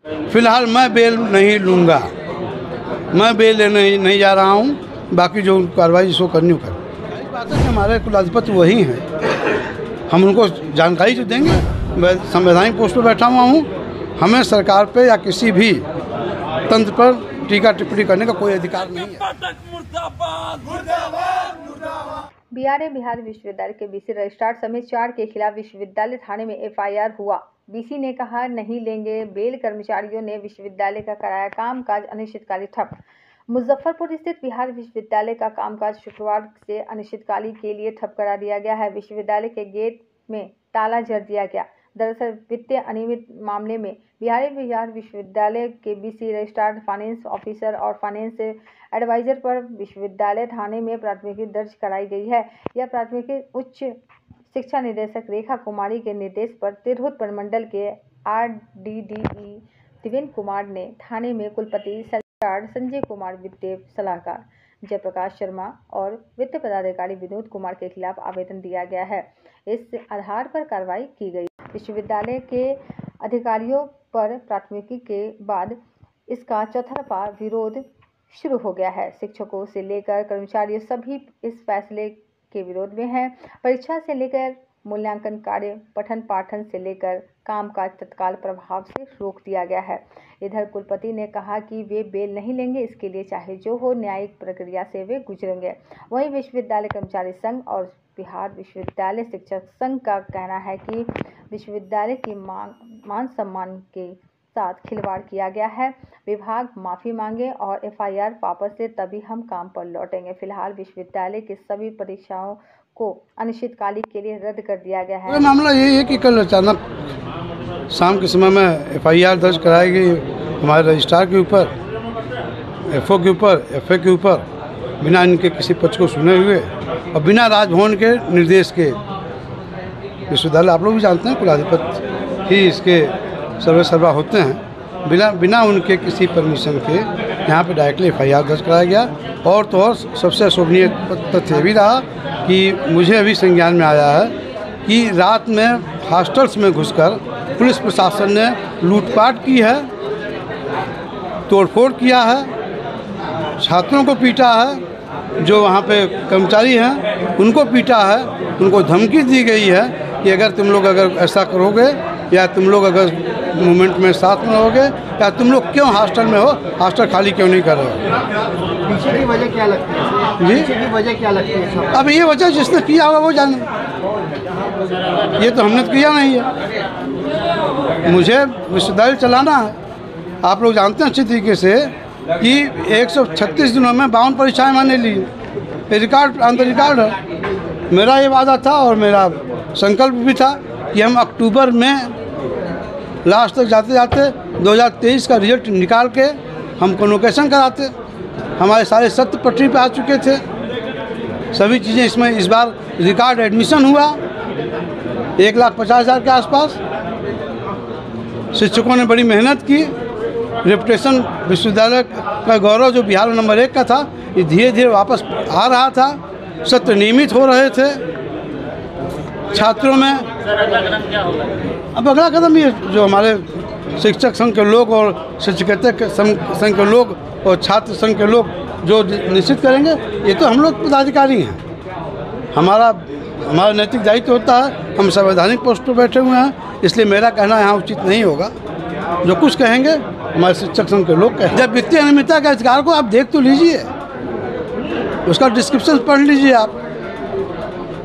फिलहाल मैं बेल नहीं लूँगा, मैं बेल लेने नहीं जा रहा हूँ। बाकी जो कार्रवाई जिसको करनी हो कर। बात है कि हमारे कुलाधिपति वही हैं, हम उनको जानकारी तो देंगे। मैं संवैधानिक पोस्ट पर बैठा हुआ हूँ, हमें सरकार पे या किसी भी तंत्र पर टीका टिप्पणी करने का कोई अधिकार नहीं है। बीआरए बिहार विश्वविद्यालय के बीसी रजिस्ट्रार समेत 4 के खिलाफ विश्वविद्यालय थाने में एफआईआर हुआ। बीसी ने कहा नहीं लेंगे बेल। कर्मचारियों ने विश्वविद्यालय का कराया कामकाज अनिश्चितकालीन ठप। मुजफ्फरपुर स्थित बिहार विश्वविद्यालय का कामकाज शुक्रवार से अनिश्चितकालीन के लिए ठप करा दिया गया है। विश्वविद्यालय के गेट में ताला जड़ दिया गया। दरअसल वित्तीय अनियमित मामले में बिहार विश्वविद्यालय के बीसी रजिस्ट्रार, फाइनेंस ऑफिसर और फाइनेंस एडवाइजर पर विश्वविद्यालय थाने में प्राथमिकी दर्ज कराई गई है। यह प्राथमिकी उच्च शिक्षा निदेशक रेखा कुमारी के निर्देश पर तिरहुत प्रमंडल के RDDE त्रिवेंद्र कुमार ने थाने में कुलपति सलाहकार संजय कुमार, वित्तीय सलाहकार जयप्रकाश शर्मा और वित्त पदाधिकारी विनोद कुमार के खिलाफ आवेदन दिया गया है। इस आधार पर कार्रवाई की गई। विश्वविद्यालय के अधिकारियों पर प्राथमिकी के बाद इसका चौतरफा विरोध शुरू हो गया है। शिक्षकों से लेकर कर्मचारियों सभी इस फैसले के विरोध में हैं। परीक्षा से लेकर मूल्यांकन कार्य, पठन पाठन से लेकर कामकाज तत्काल प्रभाव से रोक दिया गया है। इधर कुलपति ने कहा कि वे बेल नहीं लेंगे, इसके लिए चाहे जो हो न्यायिक प्रक्रिया से वे गुजरेंगे। वहीं विश्वविद्यालय कर्मचारी संघ और बिहार विश्वविद्यालय शिक्षक संघ का कहना है कि विश्वविद्यालय की मान सम्मान के साथ खिलवाड़ किया गया है। विभाग माफी मांगे और एफआईआर वापस ले, तभी हम काम पर लौटेंगे। फिलहाल विश्वविद्यालय की सभी परीक्षाओं को अनिश्चितकालीन के लिए रद्द कर दिया गया है। मामला यही है कि कल अचानक शाम के समय में एफआईआर दर्ज कराई गई हमारे रजिस्ट्रार के ऊपर, एफओ के ऊपर, एफए के ऊपर, बिना इनके किसी पक्ष को सुने हुए और बिना राजभवन के निर्देश के। विश्वविद्यालय आप लोग भी जानते हैं, कुलाधिपति ही इसके सर्वा होते हैं। बिना उनके किसी परमिशन के यहाँ पे डायरेक्टली एफआईआर दर्ज कराया गया। और तो और सबसे अशोभनीय तथ्य भी रहा कि मुझे अभी संज्ञान में आया है कि रात में हॉस्टल्स में घुसकर पुलिस प्रशासन ने लूटपाट की है, तोड़फोड़ किया है, छात्रों को पीटा है, जो वहाँ पे कर्मचारी हैं उनको पीटा है, उनको धमकी दी गई है कि अगर तुम लोग ऐसा करोगे या तुम लोग अगर मूवमेंट में साथ में रहोगे या तुम लोग क्यों हॉस्टल में हो, हॉस्टल खाली क्यों नहीं कर रहे हो। पीछे की वजह क्या लगती है जी? पीछे की वजह क्या लगती है? अब ये वजह जिसने किया होगा वो जाने, ये तो हमने तो किया नहीं है। मुझे विश्वविद्यालय चलाना है। आप लोग जानते हैं अच्छी तरीके से कि 136 दिनों में 52 परीक्षाएं मैंने ली। रिकॉर्ड अंदर रिकॉर्ड है। मेरा ये वादा था और मेरा संकल्प भी था कि हम अक्टूबर में लास्ट तक जाते जाते 2023 का रिजल्ट निकाल के हम कन्वोकेशन कराते। हमारे सारे सत्र पटरी पे आ चुके थे, सभी चीज़ें इसमें। इस बार रिकॉर्ड एडमिशन हुआ 1,50,000 के आसपास। शिक्षकों ने बड़ी मेहनत की। रेपुटेशन विश्वविद्यालय का गौरव जो बिहार में नंबर 1 का था, ये धीरे धीरे वापस आ रहा था। सत्र नियमित हो रहे थे छात्रों में। अब अगला कदम ये जो हमारे शिक्षक संघ के लोग और शिक्षकेतर संघ के लोग और छात्र संघ के लोग जो निश्चित करेंगे, ये तो हम लोग पदाधिकारी हैं। हमारा नैतिक दायित्व होता है। हम संवैधानिक पोस्ट पर बैठे हुए हैं, इसलिए मेरा कहना यहाँ उचित नहीं होगा। जो कुछ कहेंगे हमारे शिक्षक संघ के लोग कहेंगे। जब वित्तीय अनियमितता के अधिकार को आप देख तो लीजिए, उसका डिस्क्रिप्शन पढ़ लीजिए। आप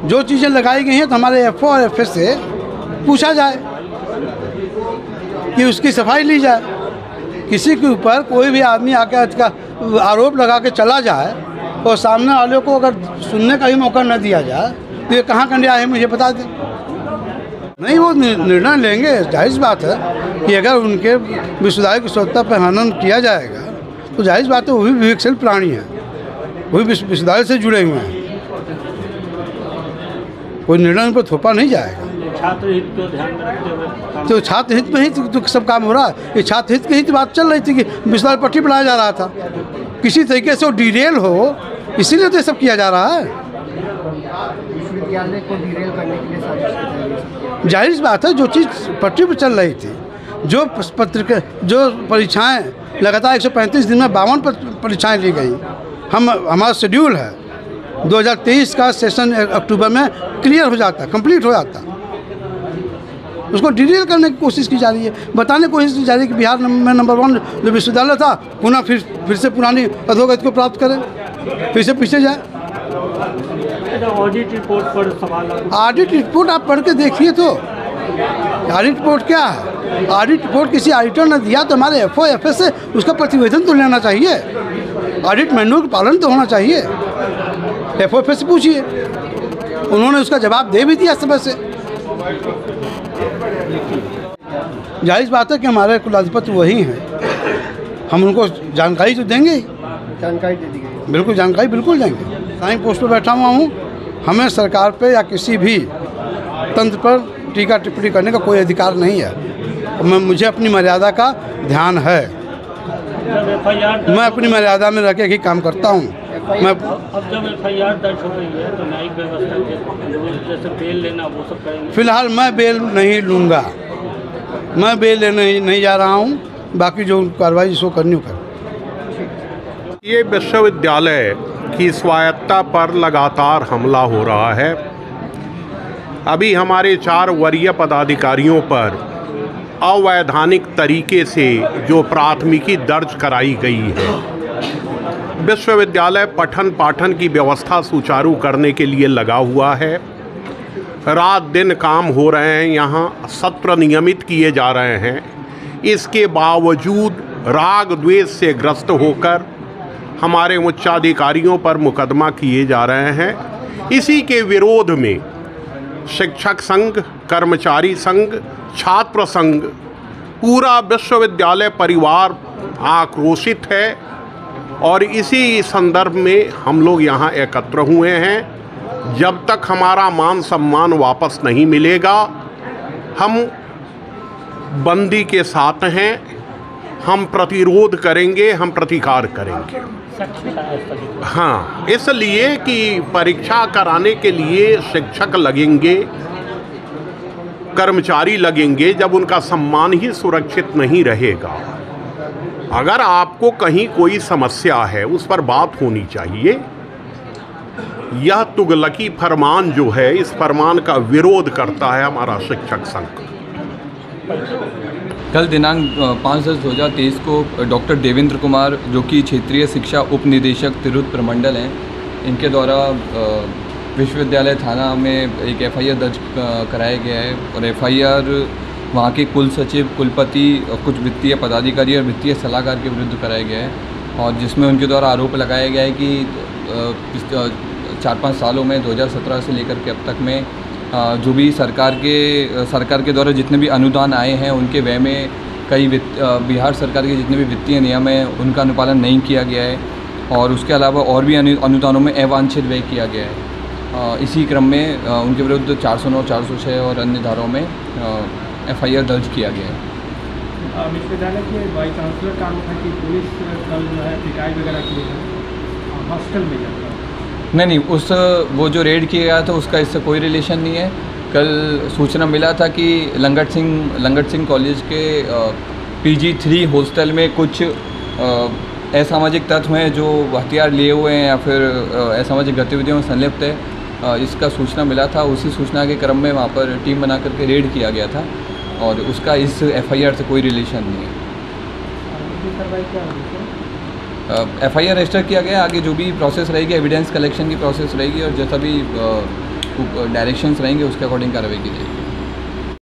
जो चीज़ें लगाई गई हैं तो हमारे एफओ और एफए से पूछा जाए कि उसकी सफाई ली जाए। किसी के ऊपर कोई भी आदमी आकर इसका आरोप लगा के चला जाए और सामने वाले को अगर सुनने का ही मौका न दिया जाए तो ये कहाँ का न्याय है, मुझे बता दें। नहीं, वो निर्णय लेंगे। जाहिर बात है कि अगर उनके विश्वविद्यालय की स्वच्छता पर हनन किया जाएगा तो जाहिर बात है वो भी विवेकशील प्राणी हैं, वही विश्वविद्यालय से जुड़े हुए हैं। कोई निर्णय उन पर थोपा नहीं जाएगा। छात्र हित को ध्यान में रखते हुए तो छात्र हित में ही तो सब काम हो रहा है। ये छात्र हित की ही तो बात चल रही थी कि विश्वविद्यालय पट्टी बनाया जा रहा था, किसी तरीके से वो डिरेल हो, इसीलिए तो ये सब किया जा रहा है। विश्वविद्यालय को डिरेल करने के लिए साजिश। जाहिर बात है जो चीज़ पटरी पर चल रही थी, जो पत्रिका जो परीक्षाएं लगातार 135 दिन में 52 परीक्षाएं ली गई। हमारा शेड्यूल है 2023 का सेशन अक्टूबर में क्लियर हो जाता, कंप्लीट हो जाता। उसको डिटेल करने की कोशिश की जा रही है, बताने की कोशिश की जा रही है कि बिहार में नंबर 1 जो विश्वविद्यालय था पुनः फिर से पुरानी अधोगति को प्राप्त करें, फिर से पीछे जाए। ऑडिट रिपोर्ट पर सवाल, ऑडिट रिपोर्ट आप पढ़ के देखिए तो ऑडिट रिपोर्ट क्या है। ऑडिट रिपोर्ट किसी ऑडिटर ने दिया तो हमारे FOFS से उसका प्रतिवेदन तो लेना चाहिए, ऑडिट मैनुअल का पालन तो होना चाहिए। FOFS से पूछिए, उन्होंने उसका जवाब दे भी दिया समय से। जाहिर बात है कि हमारे कुलाधिपति वही हैं, हम उनको जानकारी तो देंगे ही, जानकारी दे दी गई। बिल्कुल जानकारी बिल्कुल देंगे। साइन पोस्ट पर बैठा हुआ हूँ, हमें सरकार पे या किसी भी तंत्र पर टीका टिप्पणी करने का कोई अधिकार नहीं है। मुझे अपनी मर्यादा का ध्यान है, मैं अपनी मर्यादा में रह के ही काम करता हूँ। मैं अब जब FIR दर्ज हो गई है तो न्यायिक व्यवस्था के जैसे बेल लेना वो सब करेंगे। फिलहाल मैं बेल नहीं लूँगा, मैं बेल लेने नहीं जा रहा हूँ, बाकी जो कार्रवाई जिसको करनी हो कर। ये विश्वविद्यालय की स्वायत्तता पर लगातार हमला हो रहा है। अभी हमारे 4 वरीय पदाधिकारियों पर अवैधानिक तरीके से जो प्राथमिकी दर्ज कराई गई है। विश्वविद्यालय पठन पाठन की व्यवस्था सुचारू करने के लिए लगा हुआ है, रात दिन काम हो रहे हैं, यहाँ सत्र नियमित किए जा रहे हैं। इसके बावजूद राग द्वेष से ग्रस्त होकर हमारे उच्चाधिकारियों पर मुकदमा किए जा रहे हैं। इसी के विरोध में शिक्षक संघ, कर्मचारी संघ, छात्र संघ, पूरा विश्वविद्यालय परिवार आक्रोशित है और इसी संदर्भ में हम लोग यहाँ एकत्र हुए हैं। जब तक हमारा मान सम्मान वापस नहीं मिलेगा, हम बंदी के साथ हैं, हम प्रतिरोध करेंगे, हम प्रतिकार करेंगे। हाँ, इसलिए कि परीक्षा कराने के लिए शिक्षक लगेंगे, कर्मचारी लगेंगे, जब उनका सम्मान ही सुरक्षित नहीं रहेगा। अगर आपको कहीं कोई समस्या है उस पर बात होनी चाहिए। यह तुगलकी फरमान जो है, इस फरमान का विरोध करता है हमारा शिक्षक संघ। कल दिनांक 5/10/2023 को डॉक्टर देवेंद्र कुमार, जो कि क्षेत्रीय शिक्षा उप निदेशक तिरहुत प्रमंडल हैं, इनके द्वारा विश्वविद्यालय थाना में एक FIR दर्ज कराया गया है। और FIR वहाँ के कुल सचिव, कुलपति, कुछ वित्तीय पदाधिकारी और वित्तीय सलाहकार के विरुद्ध कराया गया है, और जिसमें उनके द्वारा आरोप लगाया गया है कि 4-5 सालों में 2017 से लेकर के अब तक में जो भी सरकार के द्वारा जितने भी अनुदान आए हैं उनके व्यय में कई बिहार सरकार के जितने भी वित्तीय नियम हैं उनका अनुपालन नहीं किया गया है, और उसके अलावा और भी अनुदानों में अवांछित व्यय किया गया है। इसी क्रम में उनके विरुद्ध 409, 406 और अन्य धाराओं में FIR दर्ज किया गया है। विश्वविद्यालय के वाइस चांसलर का आरोप है कि पुलिस कल जो है पिटाई वगैरह की हॉस्टल में जाता है। नहीं, वो जो रेड किया गया था उसका इससे कोई रिलेशन नहीं है। कल सूचना मिला था कि लंगट सिंह कॉलेज के PG3 हॉस्टल में कुछ असामाजिक तत्व हैं जो हथियार लिए हुए हैं या फिर असामाजिक गतिविधियों में संलिप्त है। इसका सूचना मिला था, उसी सूचना के क्रम में वहाँ पर टीम बना करके रेड किया गया था, और उसका इस FIR से कोई रिलेशन नहीं है। FIR रजिस्टर किया गया, आगे जो भी प्रोसेस रहेगी, एविडेंस कलेक्शन की प्रोसेस रहेगी, और जैसा भी डायरेक्शंस रहेंगे उसके अकॉर्डिंग कार्रवाई की जाएगी।